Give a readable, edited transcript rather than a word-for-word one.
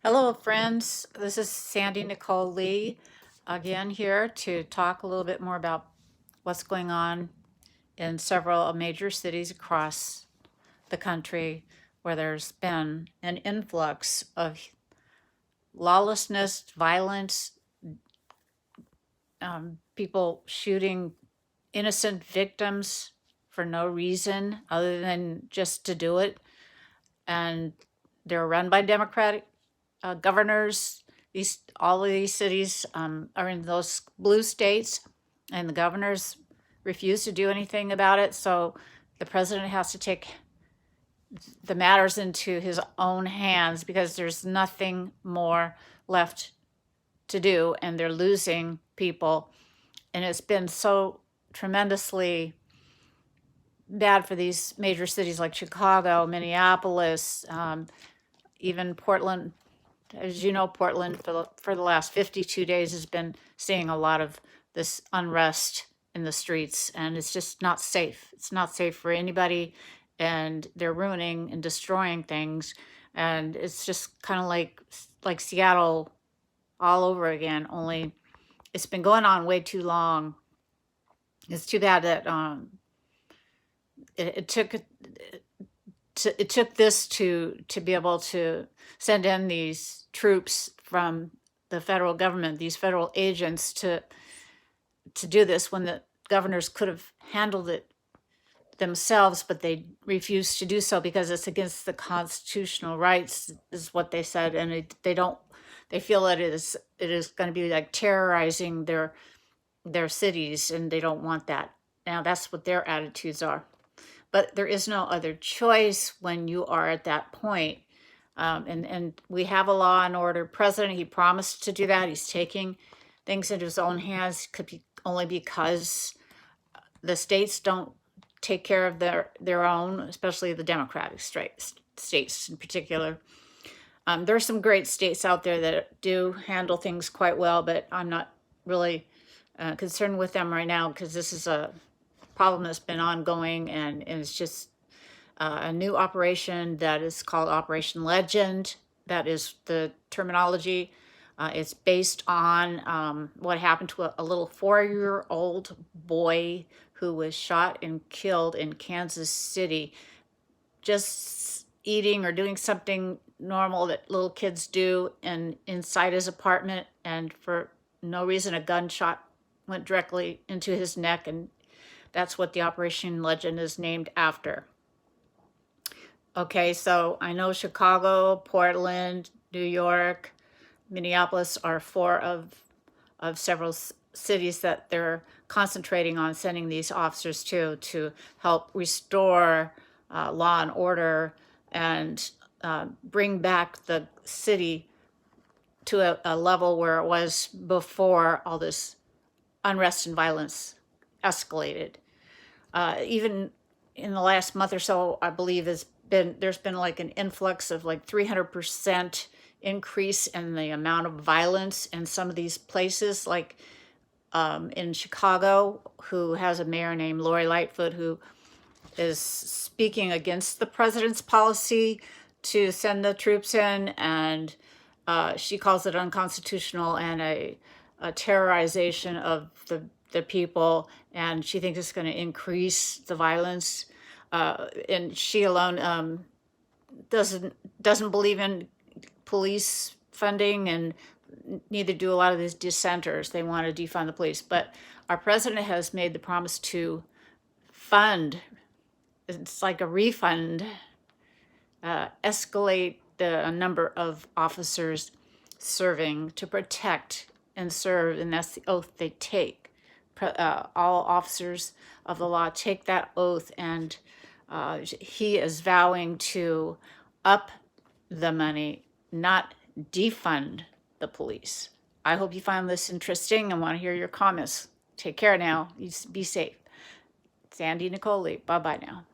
Hello, friends. This is Sandy Nicole Lee again here to talk a little bit more about what's going on in several major cities across the country where there's been an influx of lawlessness, violence, people shooting innocent victims for no reason other than just to do it. And they're run by Democratic governors. All of these cities are in those blue states, and the governors refuse to do anything about it. So the president has to take the matters into his own hands because there's nothing more left to do, and they're losing people. And it's been so tremendously bad for these major cities like Chicago, Minneapolis, even Portland. As you know, Portland for the last 52 days has been seeing a lot of this unrest in the streets, and it's just not safe. It's not safe for anybody, and they're ruining and destroying things. And it's just kind of like Seattle all over again, only it's been going on way too long. It's too bad that it took this to be able to send in these troops from the federal government, these federal agents to do this when the governors could have handled it themselves, but they refused to do so because it's against the constitutional rights, is what they said, and they feel that it is going to be like terrorizing their cities, and they don't want that. Now that's what their attitudes are. But there is no other choice when you are at that point. And we have a law and order president. He promised to do that. He's taking things into his own hands, could be only because the don't take care of their own, especially the Democratic states in particular. There are some great states out there that do handle things quite well, but I'm not really concerned with them right now because this is a problem that's been ongoing, and it's just a new operation that is called Operation Legend. That is the terminology. It's based on what happened to a little 4-year-old boy who was shot and killed in Kansas City, just eating or doing something normal that little kids do inside his apartment, and for no reason a gunshot went directly into his neck, and that's what the Operation Legend is named after. Okay, so I know Chicago, Portland, New York, Minneapolis are four of several cities that they're concentrating on sending these officers to help restore law and order and bring back the city to a level where it was before all this unrest and violence escalated. Even in the last month or so, I believe there's been like an influx of like 300% increase in the amount of violence in some of these places, like in Chicago, who has a mayor named Lori Lightfoot, who is speaking against the president's policy to send the troops in, and she calls it unconstitutional and a terrorization of the people, and she thinks it's going to increase the violence. And she alone doesn't believe in police funding, and neither do a lot of these dissenters. They want to defund the police. But our president has made the promise to fund, it's like a refund, escalate the number of officers serving to protect and serve, and that's the oath they take. All officers of the law take that oath, and he is vowing to up the money, not defund the police. I hope you find this interesting and want to hear your comments. Take care now. You be safe. Sandy Nicole Lee. Bye-bye now.